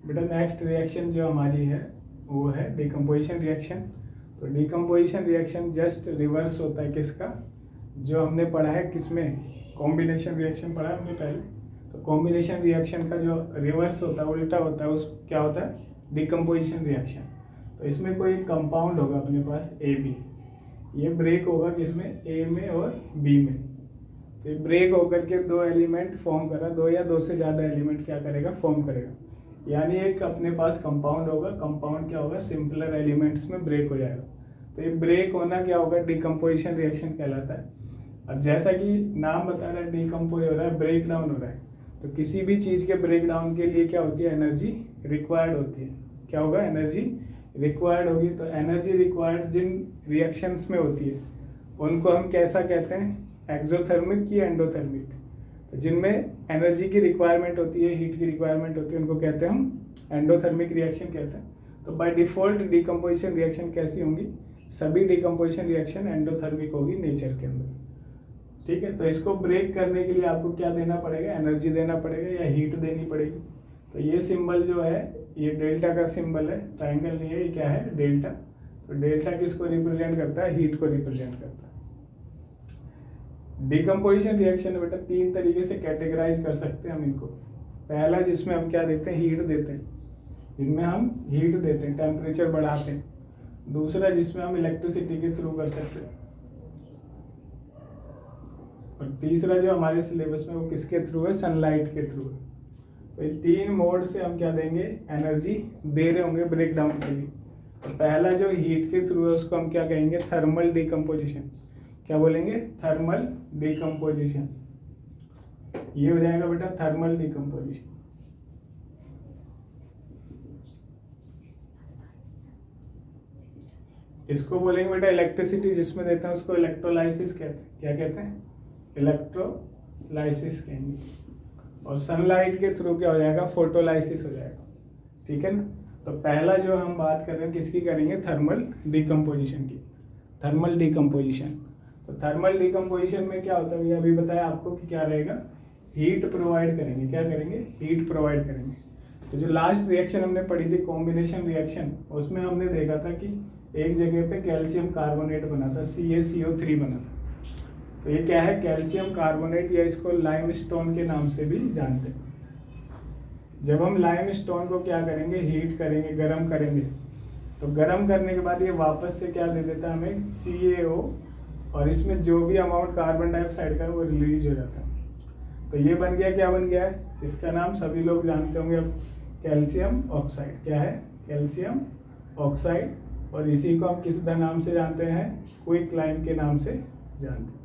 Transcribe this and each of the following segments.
बेटा next reaction जो हमारी है वो है डिकम्पोजिशन रिएक्शन। तो डिकम्पोजिशन रिएक्शन जस्ट रिवर्स होता है किसका, जो हमने पढ़ा है किसमें, कॉम्बिनेशन रिएक्शन पढ़ा है हमने पहले। तो कॉम्बिनेशन रिएक्शन का जो रिवर्स होता है, उल्टा होता है, उस क्या होता है, डिकम्पोजिशन रिएक्शन। तो इसमें कोई कंपाउंड होगा अपने पास AB, ये ब्रेक होगा किसमें, A में और B में। तो ये ब्रेक होकर के दो एलिमेंट फॉर्म करा, दो या दो से ज़्यादा एलिमेंट क्या करेगा, फॉर्म करेगा। यानी एक अपने पास कंपाउंड होगा, कंपाउंड क्या होगा, सिंपलर एलिमेंट्स में ब्रेक हो जाएगा। तो ये ब्रेक होना क्या होगा, डिकम्पोजिशन रिएक्शन कहलाता है। अब जैसा कि नाम बता रहा है डिकम्पोज हो रहा है, ब्रेक डाउन हो रहा है, तो किसी भी चीज़ के ब्रेक डाउन के लिए क्या होती है, एनर्जी रिक्वायर्ड होती है। क्या होगा, एनर्जी रिक्वायर्ड होगी। तो एनर्जी रिक्वायर्ड जिन रिएक्शंस में होती है उनको हम कैसा कहते हैं, एक्सोथर्मिक की एंडोथर्मिक। तो जिनमें एनर्जी की रिक्वायरमेंट होती है, हीट की रिक्वायरमेंट होती है, उनको कहते हैं हम एंडोथर्मिक रिएक्शन कहते हैं। तो बाय डिफॉल्ट डिकम्पोजिशन रिएक्शन कैसी होंगी, सभी डिकम्पोजिशन रिएक्शन एंडोथर्मिक होगी नेचर के अंदर। ठीक है, तो इसको ब्रेक करने के लिए आपको क्या देना पड़ेगा, एनर्जी देना पड़ेगा या हीट देनी पड़ेगी। तो ये सिंबल जो है ये डेल्टा का सिंबल है, ट्राइंगल नहीं है, ये क्या है, डेल्टा। तो डेल्टा किसको रिप्रेजेंट करता है, हीट को रिप्रेजेंट करता है। डिकम्पोजिशन रिएक्शन बेटा तीन तरीके से कैटेगराइज कर सकते हैं हम इनको। पहला जिसमें हम क्या देते हैं, हीट देते हैं, जिनमें हम हीट देते हैं, टेम्परेचर बढ़ाते हैं। दूसरा जिसमें हम इलेक्ट्रिसिटी के थ्रू कर सकते हैं। और तीसरा जो हमारे सिलेबस में वो किसके थ्रू है, सनलाइट के थ्रू है। तो ये तीन मोड से हम क्या देंगे, एनर्जी दे रहे होंगे ब्रेक डाउन के लिए। तो पहला जो हीट के थ्रू है उसको हम क्या कहेंगे, थर्मल डिकम्पोजिशन। क्या बोलेंगे, थर्मल डिकम्पोजिशन। ये हो जाएगा बेटा थर्मल डिकम्पोजिशन। इसको बोलेंगे बेटा इलेक्ट्रिसिटी जिसमें देते हैं उसको इलेक्ट्रोलाइसिस कहते हैं। क्या कहते हैं, इलेक्ट्रोलाइसिस कहेंगे। और सनलाइट के थ्रू क्या हो जाएगा, फोटोलाइसिस हो जाएगा। ठीक है ना। तो पहला जो हम बात कर रहे हैं किसकी करेंगे, थर्मल डिकम्पोजिशन की, थर्मल डिकम्पोजिशन। तो थर्मल डिकम्पोजिशन में क्या होता है भैया, अभी बताया आपको कि क्या रहेगा, हीट प्रोवाइड करेंगे। क्या करेंगे, हीट प्रोवाइड करेंगे। तो जो लास्ट रिएक्शन हमने पढ़ी थी कॉम्बिनेशन रिएक्शन, उसमें हमने देखा था कि एक जगह पे कैल्शियम कार्बोनेट बना था, CaCO3 बना था। तो ये क्या है, कैल्शियम कार्बोनेट, या इसको लाइमस्टोन के नाम से भी जानते हैं। जब हम लाइमस्टोन को क्या करेंगे, हीट करेंगे, गर्म करेंगे, तो गर्म करने के बाद ये वापस से क्या दे देता है हमें, CaO, और इसमें जो भी अमाउंट कार्बन डाइऑक्साइड का है वो रिलीज हो जाता है। तो ये बन गया, क्या बन गया है, इसका नाम सभी लोग जानते होंगे अब, कैल्शियम ऑक्साइड। क्या है, कैल्शियम ऑक्साइड। और इसी को हम किस नाम से जानते हैं, क्विकलाइम के नाम से जानते हैं।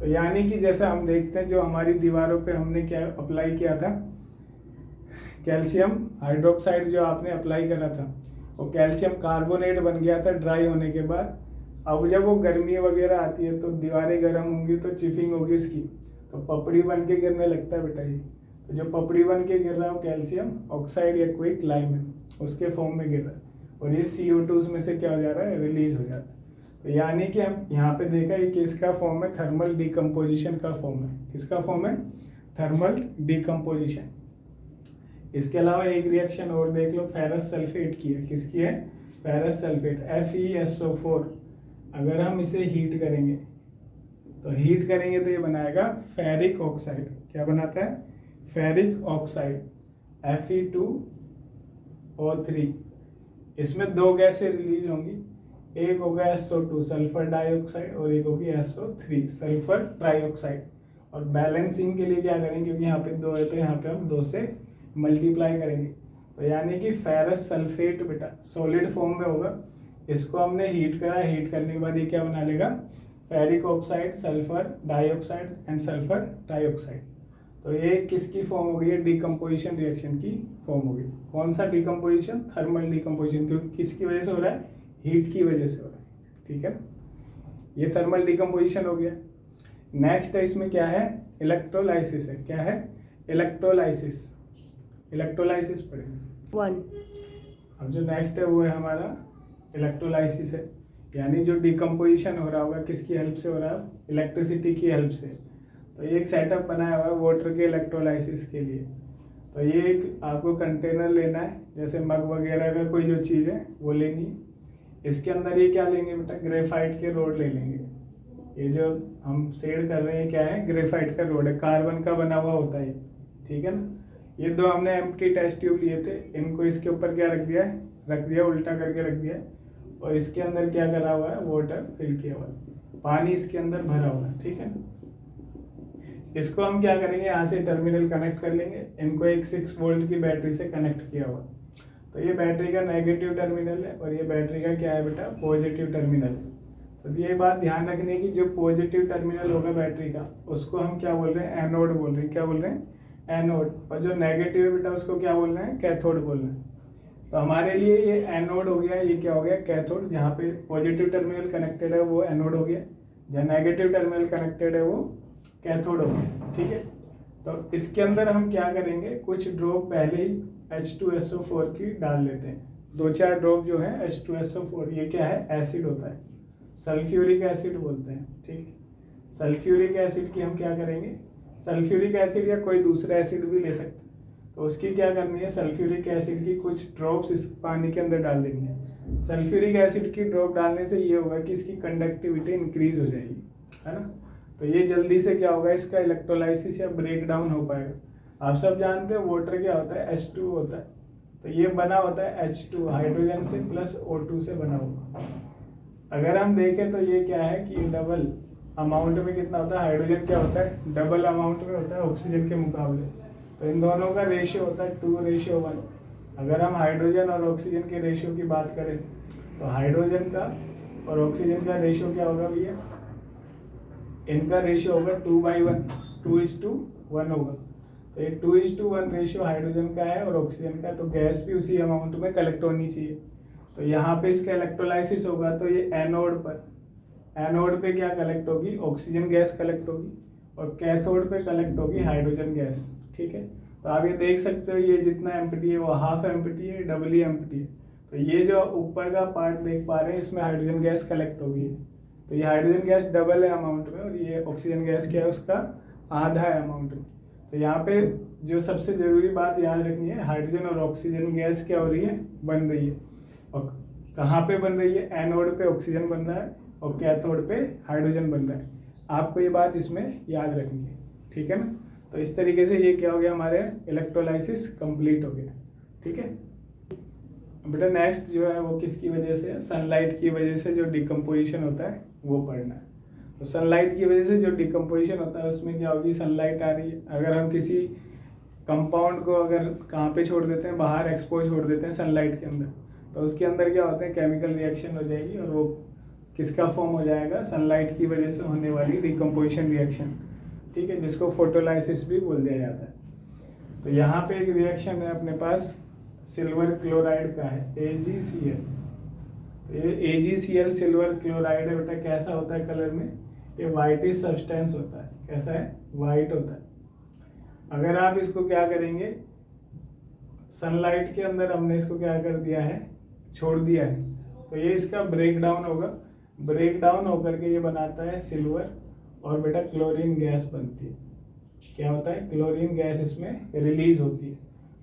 तो यानी कि जैसा हम देखते हैं जो हमारी दीवारों पे हमने क्या अप्लाई किया था, कैल्शियम हाइड्रोक्साइड जो आपने अप्लाई करा था, वो कैल्शियम कार्बोनेट बन गया था ड्राई होने के बाद। अब जब वो गर्मी वगैरह आती है तो दीवारें गर्म होंगी तो चिपिंग होगी उसकी, तो पपड़ी बन के गिरने लगता है बेटा ये। तो जो पपड़ी बन के गिर रहा है वो कैल्शियम ऑक्साइड या क्विकलाइम है, उसके फॉर्म में गिर रहा है। और ये CO2 में से क्या हो जा रहा है, रिलीज हो जाता है। तो यानी कि हम यहाँ पे देखा ये किसका फॉर्म है, थर्मल डिकम्पोजिशन का फॉर्म है। किसका फॉर्म है, थर्मल डिकम्पोजिशन। इसके अलावा एक रिएक्शन और देख लो, फेरस सल्फेट की है। किसकी है, फेरस सल्फेट, FeSO4। अगर हम इसे हीट करेंगे तो हीट करेंगे तो ये बनाएगा फेरिक ऑक्साइड। क्या बनाता है, फेरिक ऑक्साइड, Fe2O3। इसमें दो गैसें रिलीज होंगी, एक होगा SO2 सल्फर डाइऑक्साइड, और एक होगी SO3 सल्फर ट्राइऑक्साइड। और बैलेंसिंग के लिए क्या करेंगे, क्योंकि यहाँ पे दो है तो यहाँ पे हम दो से मल्टीप्लाई करेंगे। तो यानी कि फेरस सल्फेट बेटा सॉलिड फॉर्म में होगा। इसको हमने हीट करा, हीट करने के बाद ये क्या बना लेगा, ferric oxide, sulphur dioxide and sulphur trioxide. तो ये किसकी फॉर्म हो गई है, डिकम्पोजिशन रिएक्शन की फॉर्म हो गई। कौन सा डिकम्पोजिशन, थर्मल डिकम्पोजिशन, क्योंकि किसकी वजह से हो रहा है, हीट की वजह से हो रहा है। ठीक है, ये थर्मल डिकम्पोजिशन हो गया। नेक्स्ट है इसमें क्या है, इलेक्ट्रोलाइसिस है। क्या है, इलेक्ट्रोलाइसिस। इलेक्ट्रोलाइसिस पढ़ेंगे 1। अब जो नेक्स्ट है वो है हमारा इलेक्ट्रोलाइसिस है। यानी जो डिकम्पोजिशन हो रहा होगा किसकी हेल्प से हो रहा है, इलेक्ट्रिसिटी की हेल्प से। तो एक सेटअप बनाया हुआ है वाटर के इलेक्ट्रोलाइसिस के लिए। तो ये एक आपको कंटेनर लेना है, जैसे मग वगैरह का कोई जो चीज़ है वो लेनी है। इसके अंदर ये क्या लेंगे बेटा, ग्रेफाइट के रोड ले लेंगे। ये जो हम शेड कर रहे हैं क्या है, ग्रेफाइट का रोड है, कार्बन का बना हुआ होता है, ठीक है ना। ये दो हमने एम्प्टी टेस्ट ट्यूब लिए थे, इनको इसके ऊपर क्या रख दिया उल्टा करके रख दिया, और इसके अंदर क्या करा हुआ है, वाटर फिल किया हुआ है, पानी इसके अंदर भरा हुआ है, ठीक है। इसको हम क्या करेंगे, यहाँ से टर्मिनल कनेक्ट कर लेंगे, इनको एक 6 वोल्ट की बैटरी से कनेक्ट किया हुआ। तो ये बैटरी का नेगेटिव टर्मिनल है और ये बैटरी का क्या है बेटा, पॉजिटिव टर्मिनल। तो ये बात ध्यान रखने की, जो पॉजिटिव टर्मिनल होगा बैटरी का उसको हम क्या बोल रहे हैं, एनोड बोल रहे हैं। क्या बोल रहे हैं, एनोड। और जो नेगेटिव है बेटा उसको क्या बोल रहे हैं, कैथोड बोल रहे हैं। तो हमारे लिए ये एनोड हो गया, ये क्या हो गया, कैथोड। जहाँ पे पॉजिटिव टर्मिनल कनेक्टेड है वो एनोड हो गया, जहाँ नेगेटिव टर्मिनल कनेक्टेड है वो कैथोड हो गया, ठीक है। तो इसके अंदर हम क्या करेंगे, कुछ ड्रॉप पहले ही H2SO4 की डाल लेते हैं। 2-4 ड्रॉप जो है H2SO4, ये क्या है, एसिड होता है, सल्फ्यूरिक एसिड बोलते हैं, ठीक है। सल्फ्यूरिक एसिड की हम क्या करेंगे, सल्फ्यूरिक एसिड या कोई दूसरा एसिड भी ले सकते हैं। तो उसकी क्या करनी है, सल्फ्यूरिक एसिड की कुछ ड्रॉप्स इस पानी के अंदर डाल देनी है। सल्फ्यूरिक एसिड की ड्रॉप डालने से ये होगा कि इसकी कंडक्टिविटी इंक्रीज हो जाएगी, है ना। तो ये जल्दी से क्या होगा, इसका इलेक्ट्रोलाइसिस या ब्रेक डाउन हो पाएगा। आप सब जानते हैं वाटर क्या होता है, H2 होता है। तो ये बना होता है H2 हाइड्रोजन से प्लस O2 से बना हुआ। अगर हम देखें तो ये क्या है कि डबल अमाउंट में कितना होता है, हाइड्रोजन क्या होता है, डबल अमाउंट में होता है ऑक्सीजन के मुकाबले। तो इन दोनों का रेशियो होता है 2:1। अगर हम हाइड्रोजन और ऑक्सीजन के रेशियो की बात करें तो हाइड्रोजन का और ऑक्सीजन का रेशियो क्या होगा भैया, इनका रेशियो होगा 2/1, 2:1 होगा। तो ये 2:1 रेशियो हाइड्रोजन का है और ऑक्सीजन का, तो गैस भी उसी अमाउंट में कलेक्ट होनी चाहिए। तो यहाँ पे इसका इलेक्ट्रोलाइसिस होगा, तो ये एनोड पे क्या कलेक्ट होगी, ऑक्सीजन गैस कलेक्ट होगी, और कैथोड पे कलेक्ट होगी हाइड्रोजन गैस, ठीक है। तो आप ये देख सकते हो, ये जितना एम्प्टी है वो हाफ एम्प्टी है, डबली एम्प्टी है। तो ये जो ऊपर का पार्ट देख पा रहे हैं इसमें हाइड्रोजन गैस कलेक्ट होगी। तो ये हाइड्रोजन गैस डबल है अमाउंट में, और ये ऑक्सीजन गैस क्या है, उसका आधा है अमाउंट में। तो यहाँ पे जो सबसे जरूरी बात याद रखनी है, हाइड्रोजन और ऑक्सीजन गैस क्या हो रही है, बन रही है। और कहाँ पे बन रही है, एनोड पे ऑक्सीजन बन रहा है और कैथोड पे हाइड्रोजन बन रहा है। आपको ये बात इसमें याद रखनी है, ठीक है ना। तो इस तरीके से ये क्या हो गया, हमारे इलेक्ट्रोलाइसिस कंप्लीट हो गया, ठीक है। बेटा नेक्स्ट जो है वो किसकी वजह से, सनलाइट की वजह से जो डिकम्पोजिशन होता है वो पढ़ना है। तो सनलाइट की वजह से जो डिकम्पोजिशन होता है उसमें क्या होगी, सनलाइट आ रही है, अगर हम किसी कंपाउंड को अगर कहाँ पे छोड़ देते हैं, बाहर एक्सपोज छोड़ देते हैं सनलाइट के अंदर, तो उसके अंदर क्या होता है, केमिकल रिएक्शन हो जाएगी, और वो किसका फॉर्म हो जाएगा, सनलाइट की वजह से होने वाली डिकम्पोजिशन रिएक्शन, ठीक है, जिसको फोटोलाइसिस भी बोल दिया जाता है। तो यहाँ पे एक रिएक्शन है अपने पास, सिल्वर क्लोराइड का है, AgCl। तो ये AgCl सिल्वर क्लोराइड है बेटा, कैसा होता है कलर में, ये वाइटिश सब्सटेंस होता है। कैसा है, वाइट होता है। अगर आप इसको क्या करेंगे, सनलाइट के अंदर हमने इसको क्या कर दिया है, छोड़ दिया है, तो ये इसका ब्रेक डाउन होगा, ब्रेक डाउन होकर के ये बनाता है सिल्वर, और बेटा क्लोरीन गैस बनती है। क्या होता है, क्लोरीन गैस इसमें रिलीज होती है।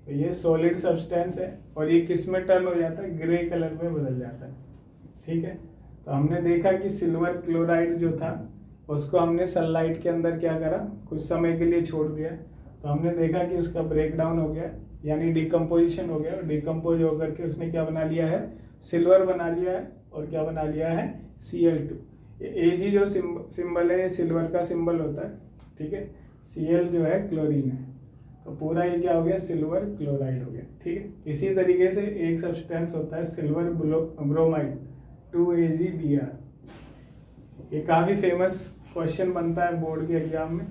तो ये सॉलिड सब्सटेंस है, और ये किस में टर्न हो जाता है, ग्रे कलर में बदल जाता है, ठीक है। तो हमने देखा कि सिल्वर क्लोराइड जो था उसको हमने सनलाइट के अंदर क्या करा, कुछ समय के लिए छोड़ दिया। तो हमने देखा कि उसका ब्रेक डाउन हो गया, यानी डिकम्पोजिशन हो गया, और डिकम्पोज होकर के उसने क्या बना लिया है, सिल्वर बना लिया है, और क्या बना लिया है, Cl2। ये Ag जो सिंबल है ये सिल्वर का सिंबल होता है, ठीक है। Cl जो है क्लोरीन है, तो पूरा ये क्या हो गया, सिल्वर क्लोराइड हो गया, ठीक है। इसी तरीके से एक सब्सटेंस होता है सिल्वर ब्रोमाइड, 2AgBr। ये काफ़ी फेमस क्वेश्चन बनता है बोर्ड के एग्जाम में।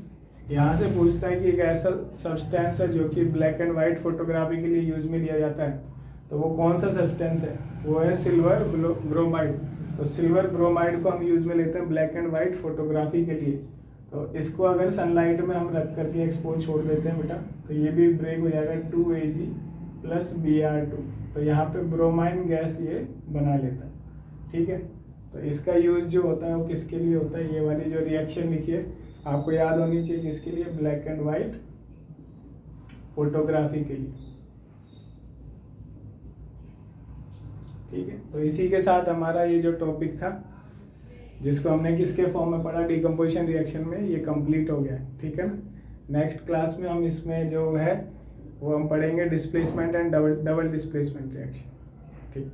यहाँ से पूछता है कि एक ऐसा सब्सटेंस है जो कि ब्लैक एंड वाइट फोटोग्राफी के लिए यूज में लिया जाता है, तो वो कौन सा सब्सटेंस है, वो है सिल्वर ब्रोमाइड। तो सिल्वर ब्रोमाइड को हम यूज में लेते हैं ब्लैक एंड वाइट फोटोग्राफी के लिए। तो इसको अगर सनलाइट में हम रख करके एक्सपोज छोड़ देते हैं बेटा, तो ये भी ब्रेक हो जाएगा 2Ag + Br2। तो यहाँ पे ब्रोमाइन गैस ये बना लेता है, ठीक है। तो इसका यूज जो होता है वो किसके लिए होता है, ये वाली जो रिएक्शन लिखी है आपको याद होनी चाहिए, किसके लिए, ब्लैक एंड वाइट फोटोग्राफी के लिए। ठीक है, तो इसी के साथ हमारा ये जो टॉपिक था जिसको हमने किसके फॉर्म में पढ़ा, डिकम्पोजिशन रिएक्शन में, ये कंप्लीट हो गया है। ठीक है ना। नेक्स्ट क्लास में हम इसमें जो है वो हम पढ़ेंगे displacement and double displacement reaction. ठीक।